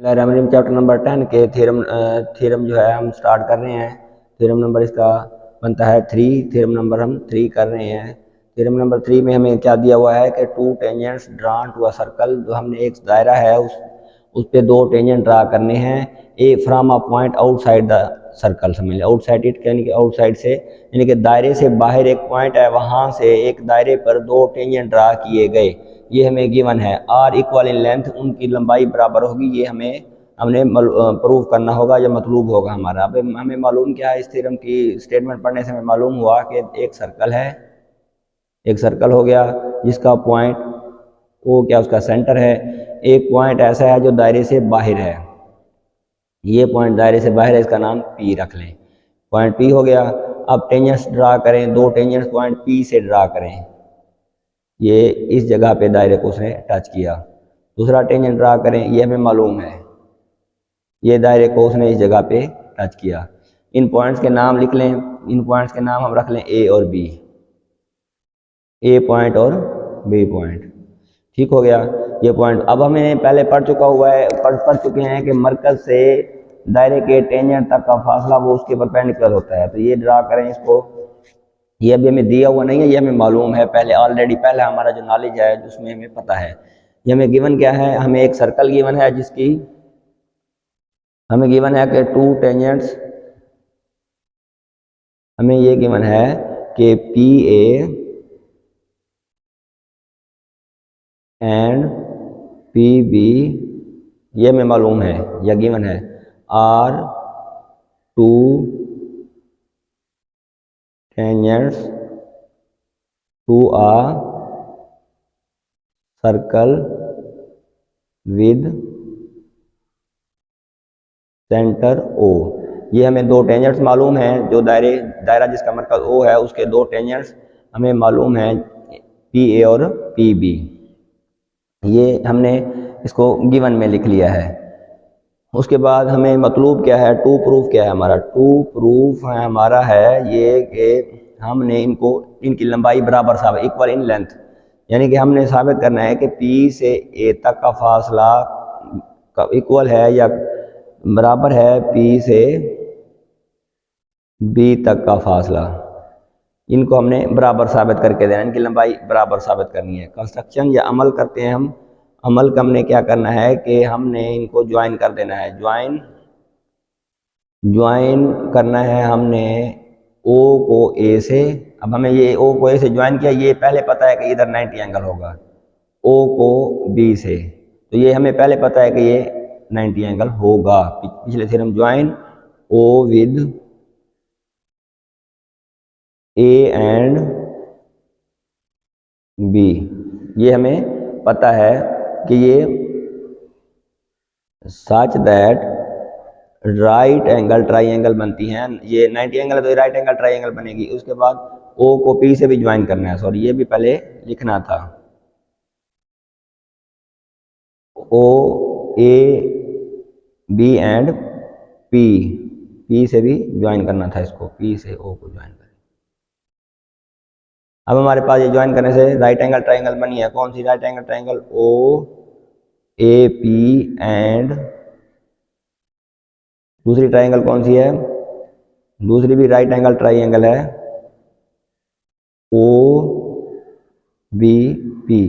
बिस्मिल्लाहिर्रहमानिर्रहीम chapter number 10 के theorem जो है हम स्टार्ट कर रहे हैं। थ्योरम नंबर इसका बनता है 3। थ्योरम नंबर हम 3 कर रहे हैं। थ्योरम नंबर 3 में हमें क्या दिया हुआ है कि two tangents drawn to a circle. जो हमने एक दायरा है उस पे दो टेंजेंट ड्रा करने हैं। A from a point outside the circle, समझ लिया। आउटसाइड इट यानी कि आउटसाइड से, यानी कि दायरे से बाहर एक पॉइंट है, वहाँ से एक दायरे पर दो टेंजेंट ड्रा किए गए। ये हमें गिवन है। आर इक्वल इन लेंथ, उनकी लंबाई बराबर होगी। ये हमने प्रूव करना होगा, या मतलूब होगा हमारा। अब हमें मालूम क्या है, इस थ्योरम की स्टेटमेंट पढ़ने से हमें मालूम हुआ कि एक सर्कल है, एक सर्कल हो गया जिसका पॉइंट वो क्या उसका सेंटर है। एक पॉइंट ऐसा है जो दायरे से बाहर है, ये पॉइंट दायरे से बाहर है, इसका नाम पी रख लें। पॉइंट पी हो गया। अब टेंजेंट्स ड्रा करें, दो टेंजेंट्स पॉइंट पी से ड्रा करें। ये इस जगह पे दायरे को उसने टच किया। दूसरा टेंजेंट ड्रा करें, ये हमें मालूम है, ये दायरे को उसने इस जगह पे टच किया। इन पॉइंट्स के नाम लिख लें। इन पॉइंट्स के नाम हम रख लें ए और बी, ए पॉइंट और बी पॉइंट। ठीक हो गया ये पॉइंट। अब हमें पहले पढ़ चुके हैं कि मरकज से दायरे के टेंजेंट तक का फासला वो उसके परपेंडिकुलर होता है। तो ये ड्रा करें इसको। ये अभी हमें दिया हुआ नहीं है, ये हमें मालूम है पहले, ऑलरेडी पहले हमारा जो नॉलेज है उसमें हमें पता है। ये हमें गिवन क्या है, हमें एक सर्कल गिवन है जिसकी हमें गिवन है कि टू टेंजेंट्स, हमें ये गिवन है कि P A and P B, ये हमें मालूम है, यह गिवन है। Are two tangents to a circle with centre O. ये हमें दो टेंजेंट्स मालूम हैं, जो दायरा जिसका मरकज ओ है उसके दो टेंजेंट्स हमें मालूम हैं, पी ए और पी बी। ये हमने इसको गिवन में लिख लिया है। उसके बाद हमें मतलूब क्या है, टू प्रूफ क्या है हमारा। टू प्रूफ है हमारा है ये कि हमने इनकी लंबाई बराबर साबित, इक्वल इन लेंथ, यानी कि हमने साबित करना है कि पी से ए तक का फासला इक्वल है या बराबर है पी से बी तक का फासला। इनको हमने बराबर साबित करके देना, इनकी लंबाई बराबर साबित करनी है। कंस्ट्रक्शन या अमल करते हैं हम। अमल का हमने क्या करना है कि हमने इनको ज्वाइन कर देना है। ज्वाइन करना है हमने ओ को ए से। अब हमें ये ओ को ए से ज्वाइन किया, ये पहले पता है कि इधर 90 एंगल होगा। ओ को बी से, तो ये हमें पहले पता है कि ये 90 एंगल होगा। पिछले theorem join O with A and B, ये हमें पता है कि ये such that right angle triangle बनती हैं। ये 90 एंगल है तो राइट एंगल ट्राइंगल बनेगी। उसके बाद ओ को पी से भी ज्वाइन करना है, सॉरी ये भी पहले लिखना था। O A B and P, P से भी ज्वाइन करना था इसको, पी से ओ को ज्वाइन करें। अब हमारे पास ये ज्वाइन करने से राइट एंगल ट्राइंगल बनी है। कौन सी right angle triangle, O A P and दूसरी ट्राइंगल कौन सी है, दूसरी भी राइट एंगल ट्राइंगल है, ओ बी पी।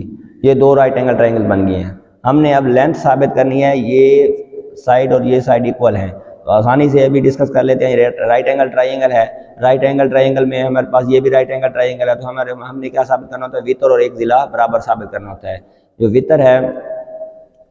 ये दो राइट एंगल ट्राइंगल बन गए हैं। हमने अब लेंथ साबित करनी है, ये साइड और ये साइड इक्वल है, तो आसानी से अभी डिस्कस कर लेते हैं। राइट एंगल ट्राइंगल है, राइट एंगल ट्राइंगल में हमारे पास ये भी राइट एंगल ट्राइंगल है, तो हमने क्या साबित करना होता है, वितर और एक जिला बराबर साबित करना होता है। जो वितर है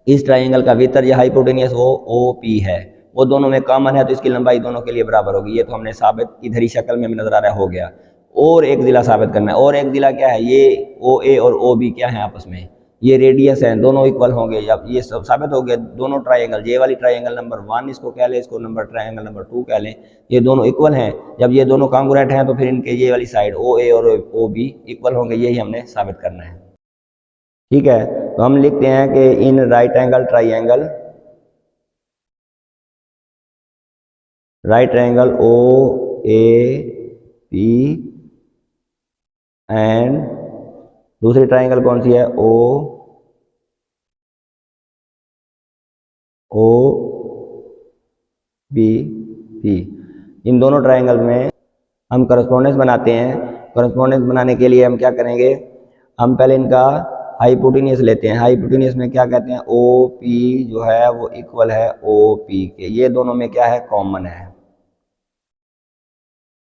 इस ट्राइंगल का, वितर या हाइपोटेनियस वो ओ पी है, वो दोनों में कॉमन है, तो इसकी लंबाई दोनों के लिए बराबर होगी। ये तो हमने साबित इधर ही शक्ल में नजर आ रहा हो गया। और एक जिला साबित करना है। और एक जिला क्या है, ये ओ ए और ओ बी क्या है आपस में, ये रेडियस है, दोनों इक्वल होंगे। जब ये सब साबित हो गया, दोनों ट्राइंगल, ये वाली ट्राइंगल नंबर 1 इसको कह लें, इसको ट्राइंगल नंबर 2 कह लें, ये दोनों इक्वल हैं। जब ये दोनों कॉन्ग्रुएंट हैं तो फिर इनके ये वाली साइड ओ ए और ओ बी इक्वल होंगे। यही हमने साबित करना है। ठीक है, तो हम लिखते हैं कि in right angle triangle, right angle O A P and दूसरी ट्राइंगल कौन सी है, ओ ओ बी पी, इन दोनों ट्रायंगल में हम करस्पॉन्डेंस बनाते हैं। करस्पॉन्डेंस बनाने के लिए हम क्या करेंगे, हम पहले इनका हाइपोटेन्यूस लेते हैं। हाइपोटेन्यूस में क्या कहते हैं, ओ पी जो है वो इक्वल है ओ पी के। ये दोनों में क्या है, कॉमन है,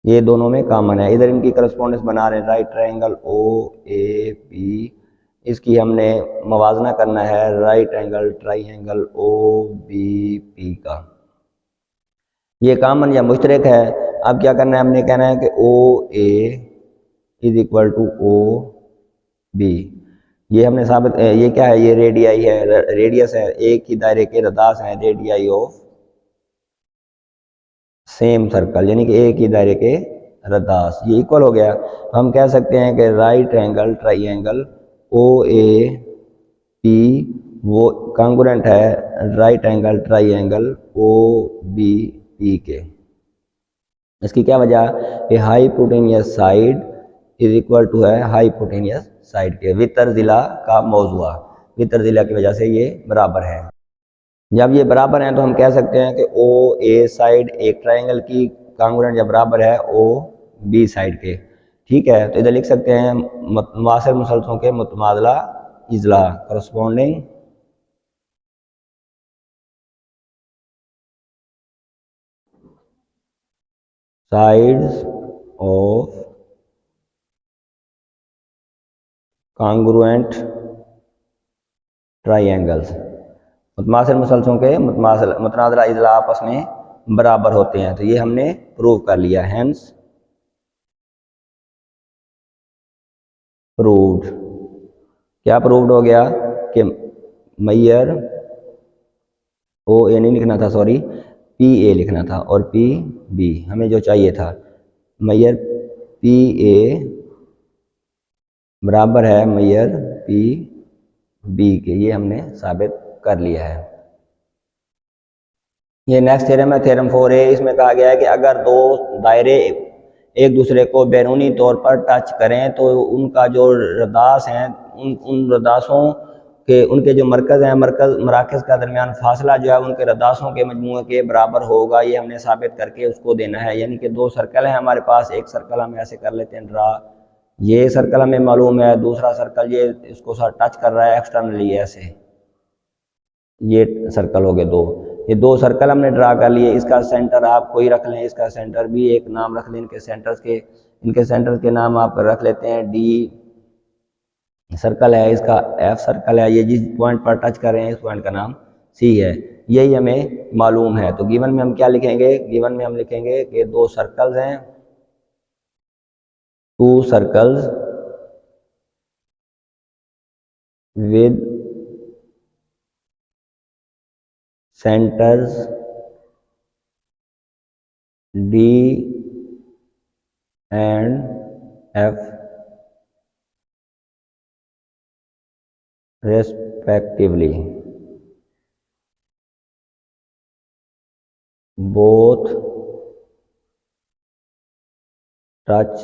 ये दोनों में कॉमन है। इधर इनकी करस्पॉन्डेंस बना रहे हैं, right triangle O A P, इसकी हमने मवाजना करना है right angle triangle O B P का। ये कॉमन या मुश्तरक है। अब क्या करना है, हमने कहना है कि O A is equal to O B. ये हमने साबित, ये क्या है, ये रेडियाई है, रेडियस है, एक ही दायरे के रदास हैं, रेडियाई ऑफ सेम सर्कल, यानी कि एक ही दायरे के रदास, ये इक्वल हो गया। हम कह सकते हैं कि right angle triangle O A P वो कॉन्ग्रुएंट है right angle triangle O B P के। इसकी क्या वजह कि hypotenuse side is equal to है हाइपोटेनियस साइड के, वितर जिला का मौजूआ, वितर जिला की वजह से ये बराबर है। जब ये बराबर हैं तो हम कह सकते हैं कि ओ ए साइड एक ट्रायंगल की कॉन्ग्रुएंट या बराबर है ओ बी साइड के। ठीक है, तो इधर लिख सकते हैं मुआसिर मुसलसलों के मुतमादला इजला, corresponding sides of congruent triangles, मुतमासिल मुसलसलों के मुतनाज़िला इजला आपस में बराबर होते हैं। तो ये हमने प्रूव कर लिया, हेंस प्रूव्ड। क्या प्रूव्ड हो गया कि मैयर, ओ ए नहीं लिखना था, सॉरी पी ए लिखना था, और पी बी हमें जो चाहिए था, मैयर पी ए बराबर है मैयर पी बी के, ये हमने साबित कर लिया है। ये नेक्स्ट थ्योरम है, थ्योरम 4A। इसमें कहा गया है कि अगर दो दायरे एक दूसरे को बैरूनी तौर पर टच करें तो उनका जो रदास हैं, उन रदासों के, उनके जो मरकज़ हैं, मराकज़ का दरमियान फासला जो है उनके रदासों के मजमूए के बराबर होगा। ये हमने साबित करके उसको देना है। यानी कि दो सर्कल हैं हमारे पास, एक सर्कल हम ऐसे कर लेते हैं ड्रा, ये सर्कल हमें मालूम है, दूसरा सर्कल ये इसको टच कर रहा है एक्सटर्नली, ऐसे ये सर्कल हो गए दो। ये दो सर्कल हमने ड्रा कर लिए। इसका सेंटर आप कोई रख लें, इसका सेंटर भी एक नाम रख लें, इनके सेंटर्स के नाम आप रख लेते हैं। डी सर्कल है, इसका एफ सर्कल है, ये जिस पॉइंट पर टच कर रहे हैं इस पॉइंट का नाम सी है। यही हमें मालूम है। तो गिवन में हम क्या लिखेंगे, गिवन में हम लिखेंगे कि दो सर्कल्स हैं, to circles with centres D and F respectively, both touch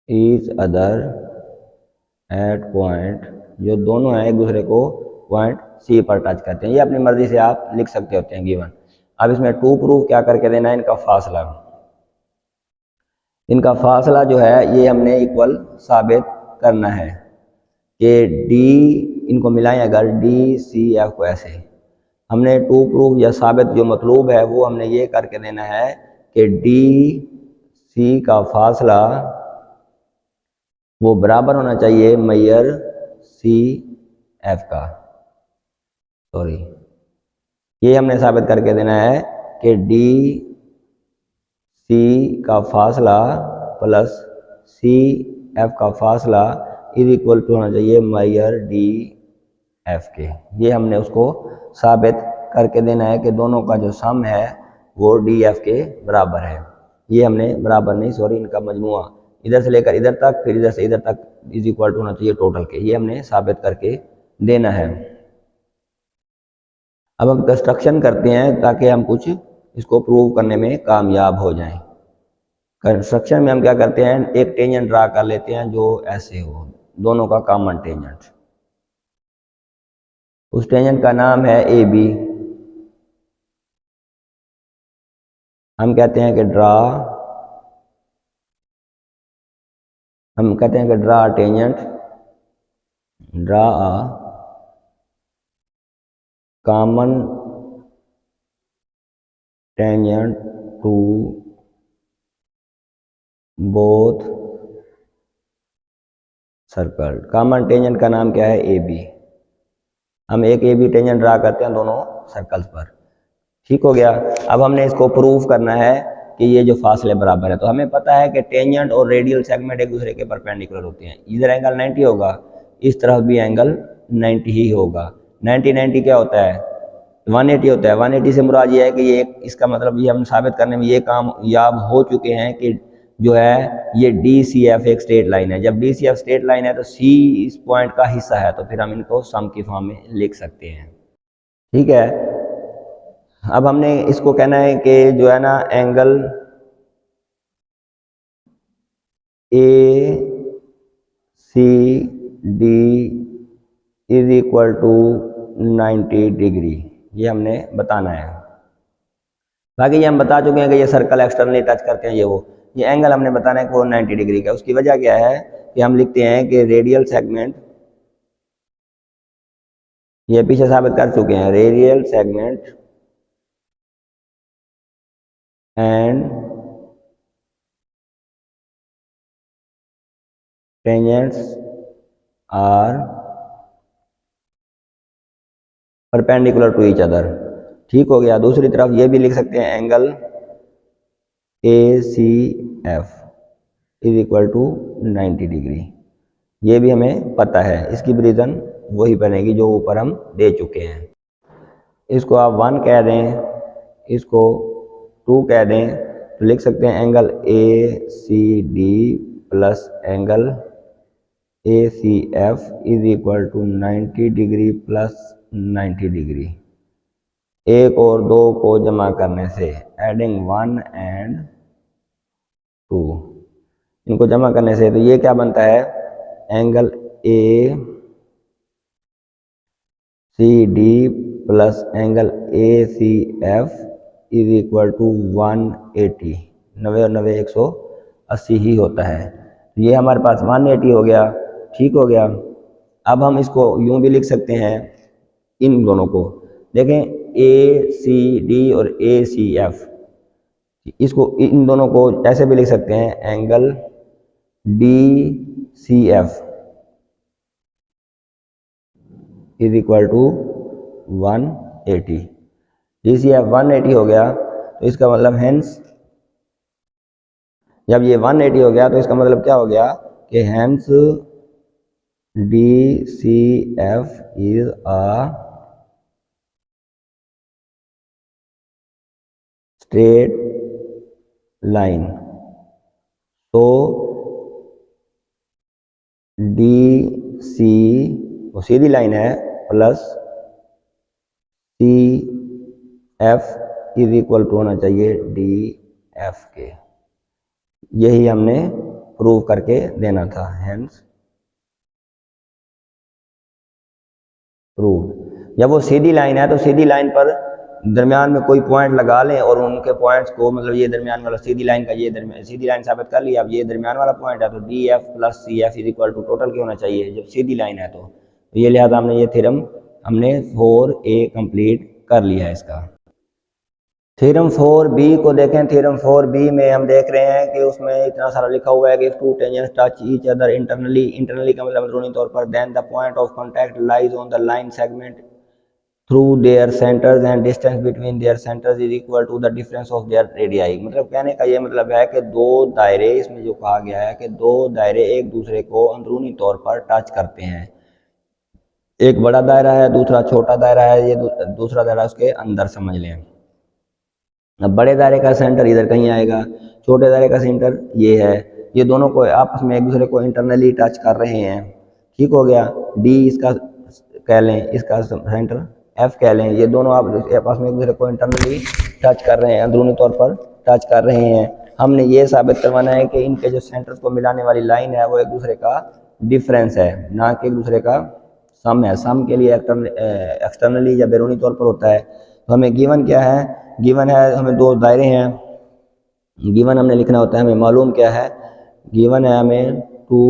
each other at point, जो दोनों हैं एक दूसरे को पॉइंट सी पर टच करते हैं। ये अपनी मर्जी से आप लिख सकते होते हैं गिवन। अब इसमें टू प्रूफ क्या करके देना है, इनका फासला जो है ये हमने इक्वल साबित करना है कि डी, इनको मिलाएं अगर डी सी एफ को, ऐसे हमने टू प्रूफ या साबित जो मतलूब है वो हमने ये करके देना है कि डी सी का फासला वो बराबर होना चाहिए मैयर सी एफ का, सॉरी ये हमने साबित करके देना है कि डी सी का फासला प्लस सी एफ का फासला इज इक्वल टू होना चाहिए मैयर डी एफ के। ये हमने उसको साबित करके देना है कि दोनों का जो सम है वो डी एफ के बराबर है। ये हमने बराबर नहीं, सॉरी इनका मजमुआ इधर से लेकर इधर तक, फिर इधर से इधर तक इज इक्वल टू होना चाहिए टोटल के। ये हमने साबित करके देना है। अब हम कंस्ट्रक्शन करते हैं ताकि हम कुछ इसको प्रूव करने में कामयाब हो जाएं। कंस्ट्रक्शन में हम क्या करते हैं, एक टेंजेंट ड्रा कर लेते हैं जो ऐसे हो, दोनों का कॉमन टेंजेंट। उस टेंजेंट का नाम है ए बी। हम कहते हैं कि draw tangent, draw a common tangent to both circle. Common tangent का नाम क्या है? A B. हम एक ए बी टेंजेंट ड्रा करते हैं दोनों सर्कल्स पर। ठीक हो गया। अब हमने इसको प्रूव करना है कि ये जो फासले बराबर है। तो हमें पता है कि टेंजेंट और रेडियल सेगमेंट एक दूसरे के परपेंडिकुलर होते हैं। इधर एंगल 90 होगा, इस तरफ भी एंगल 90 ही होगा। 90 क्या होता है? 180 होता है। 180 से मुराद ये है कि ये इसका मतलब ये हम साबित करने में ये कामयाब हो चुके हैं कि जो है ये DCF एक स्ट्रेट लाइन है। जब DCF स्ट्रेट लाइन है तो C इस पॉइंट का हिस्सा है, तो फिर हम इनको सम की फॉर्म में लिख सकते हैं। ठीक है। अब हमने इसको कहना है कि जो है ना angle ACD is equal to 90 degree, ये हमने बताना है। बाकी ये हम बता चुके हैं कि ये सर्कल एक्सटर्नली टच करते हैं, ये एंगल हमने बताना है कि वो 90 डिग्री का। उसकी वजह क्या है कि हम लिखते हैं कि रेडियल सेगमेंट, ये पीछे साबित कर चुके हैं, radial segment and tangents are perpendicular to each other. ठीक हो गया। दूसरी तरफ ये भी लिख सकते हैं angle ACF is equal to 90 degree, ये भी हमें पता है। इसकी भी रीज़न वही बनेगी जो ऊपर हम दे चुके हैं। इसको आप 1 कह दें, इसको 2 कह दें, तो लिख सकते हैं angle ACD plus angle ACF is equal to 90 degree plus 90 degree. एक और दो को जमा करने से, एडिंग 1 एंड 2, इनको जमा करने से तो ये क्या बनता है? Angle ACD plus angle ACF is equal to 180। 90 और 90 180 ही होता है। ये हमारे पास 180 हो गया। ठीक हो गया। अब हम इसको यूं भी लिख सकते हैं, इन दोनों को देखें, ACD और ACF, इसको इन दोनों को ऐसे भी लिख सकते हैं, angle DCF is equal to 180। DCF 180 हो गया, तो इसका मतलब हेंस, जब ये 180 हो गया तो इसका मतलब क्या हो गया कि hence DCF is a straight line. तो DC वो सीधी लाइन है, plus CF is equal to होना चाहिए DF के। यही हमने प्रूव करके देना था, हेंस प्रूव। जब वो सीधी लाइन है तो सीधी लाइन पर दरमियान में कोई पॉइंट लगा लें और उनके पॉइंट्स को, मतलब ये दरमियान वाला सीधी लाइन का, ये सीधी लाइन साबित कर लिया। अब ये दरमियान वाला पॉइंट है तो DF plus CF is equal to total क्या होना चाहिए जब सीधी लाइन है। तो ये लिहाजा हमने ये थ्योरम हमने 4A कंप्लीट कर लिया है इसका। थ्योरम 4B को देखें। थ्योरम 4B में हम देख रहे हैं कि उसमें इतना सारा लिखा हुआ है कि two tangents touch each other internally, internally का मतलब अंदरूनी तौर पर, then the point of contact lies on the line segment through their centres and distance between their centres is equal to the difference of their radii. मतलब कहने का ये मतलब है कि दो दायरे, इसमें जो कहा गया है कि दो दायरे एक दूसरे को अंदरूनी तौर पर टच करते हैं। एक बड़ा दायरा है, दूसरा छोटा दायरा है, ये दूसरा दायरा उसके अंदर समझ लें। अब बड़े दायरे का सेंटर इधर कहीं आएगा, छोटे दायरे का सेंटर ये है। ये दोनों को आपस में एक दूसरे को इंटरनली टच कर रहे हैं। ठीक हो गया। D इसका कह लें, इसका सेंटर F कह लें। ये दोनों आपस में एक दूसरे को इंटरनली टच कर रहे हैं, अंदरूनी तौर पर टच कर रहे हैं। हमने ये साबित करवाना है कि इनके जो सेंटर्स को मिलाने वाली लाइन है वो एक दूसरे का डिफरेंस है, ना कि एक दूसरे का सम है, सम के लिए एक्सटर्नली या बैरूनी तौर पर होता है। तो हमें गिवन क्या है, गिवन है हमें दो दायरे हैं, गिवन हमने लिखना होता है, हमें मालूम क्या है, गिवन है हमें 2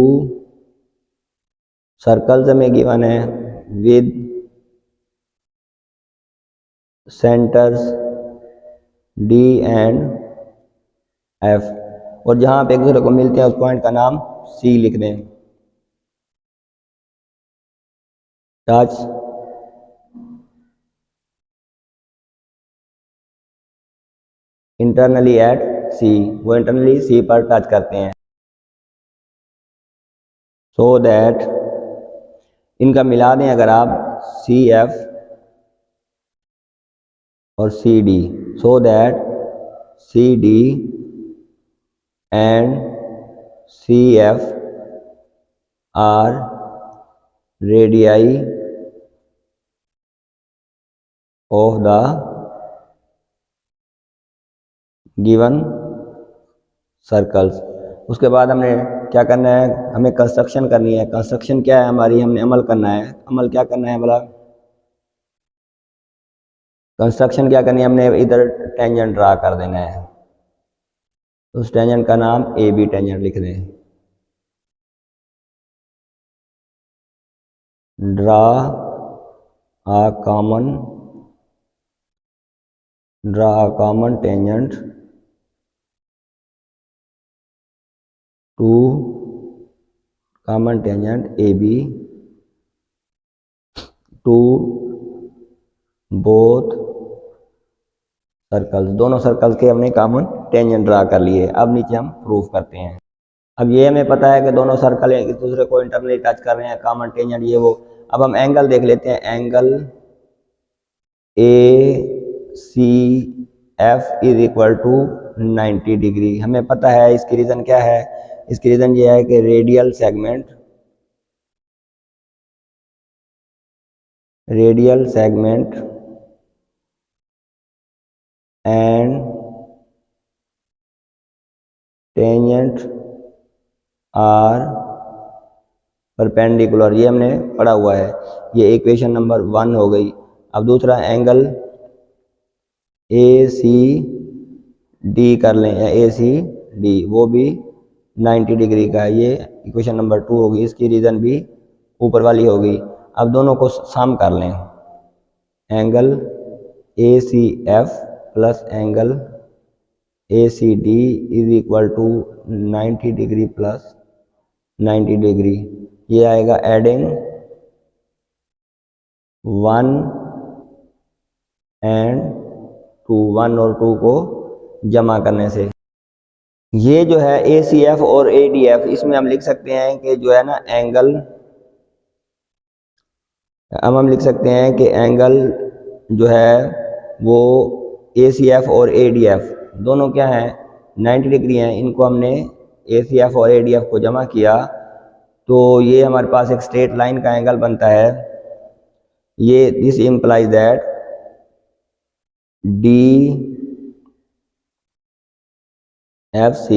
सर्कल्स हमें गिवन है with centres D and F, और जहां पे एक दूसरे को मिलते हैं उस पॉइंट का नाम C लिख दें। टच इंटरनली एट C, वो इंटरनली C पर टच करते हैं। सो दैट इनका मिला दें अगर आप CF और CD, so that CD and CF are radii of the given circles. उसके बाद हमने क्या करना है, हमें कंस्ट्रक्शन करनी है। कंस्ट्रक्शन क्या है हमारी, हमने अमल करना है। अमल क्या करना है बोला, कंस्ट्रक्शन क्या करनी है, हमने इधर टेंजेंट ड्रा कर देना है। उस टेंजेंट का नाम AB टेंजेंट लिख दें। Draw a common tangent to common tangent AB to both circles, दोनों सर्कल्स के हमने कॉमन टेंजेंट ड्रा कर लिए। अब नीचे हम प्रूफ करते हैं। अब ये हमें पता है कि दोनों सर्कल एक दूसरे को इंटरनली टच कर रहे हैं, कॉमन टेंजेंट ये वो। अब हम एंगल देख लेते हैं, angle ACF is equal to 90 degree. हमें पता है इसकी रीज़न क्या है, इसकी रीज़न ये है कि radial segment and tangent are perpendicular, ये हमने पढ़ा हुआ है। ये इक्वेशन नंबर 1 हो गई। अब दूसरा एंगल ACD कर लें, या ACD, वो भी 90 डिग्री का है। ये इक्वेशन नंबर 2 होगी, इसकी रीज़न भी ऊपर वाली होगी। अब दोनों को सम कर लें, angle ACF plus angle ACD is equal to 90 degree plus 90 degree. ये आएगा एडिंग 1 एंड 2, 1 और 2 को जमा करने से। ये जो है ACF और ADF, इसमें हम लिख सकते हैं कि जो है ना एंगल, अब हम लिख सकते हैं कि एंगल जो है वो ACF और ADF दोनों क्या हैं, 90 डिग्री हैं। इनको हमने ACF और ADF को जमा किया तो ये हमारे पास एक स्ट्रेट लाइन का एंगल बनता है। ये this implies that DFC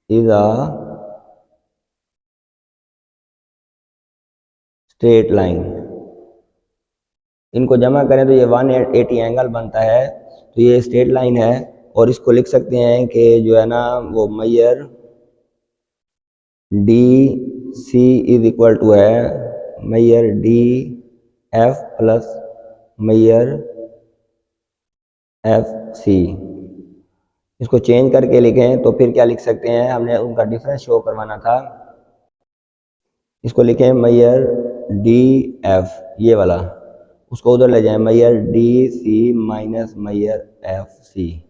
is a straight line. इनको जमा करें तो ये 180 एंगल बनता है। तो ये स्ट्रेट लाइन है, और इसको लिख सकते हैं कि जो है ना वो Maihar DC is equal to है Maihar DF plus Maihar FC। इसको चेंज करके लिखें तो फिर क्या लिख सकते हैं, हमने उनका डिफरेंस शो करवाना था। इसको लिखें मैयर DF, ये वाला, उसको उधर ले जाएं, Maihar DC minus Maihar FC।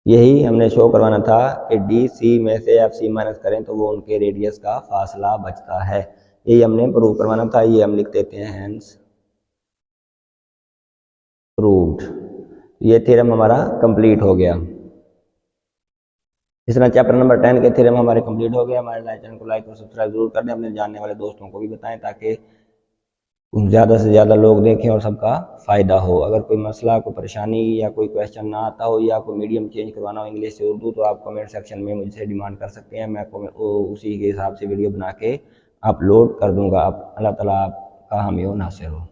यही हमने शो करवाना था कि DC में से FC माइनस करें तो वो उनके रेडियस का फासला बचता है। यही हमने प्रूव करवाना था। ये हम लिख देते हैं हैंस प्रूव्ड। ये थ्योरम हमारा कंप्लीट हो गया। इस तरह चैप्टर नंबर 10 के थ्योरम हमारे कंप्लीट हो गए। हमारे चैनल को लाइक और सब्सक्राइब जरूर कर दें, अपने जानने वाले दोस्तों को भी बताएं ताकि ज़्यादा से ज़्यादा लोग देखें और सबका फ़ायदा हो। अगर कोई मसला, कोई परेशानी या कोई क्वेश्चन ना आता हो या कोई मीडियम चेंज करवाना हो इंग्लिश से उर्दू, तो आप कमेंट सेक्शन में मुझसे डिमांड कर सकते हैं। मैं उसी के हिसाब से वीडियो बना के अपलोड कर दूंगा। अल्लाह ताला आपका हामी हो नासिर हो।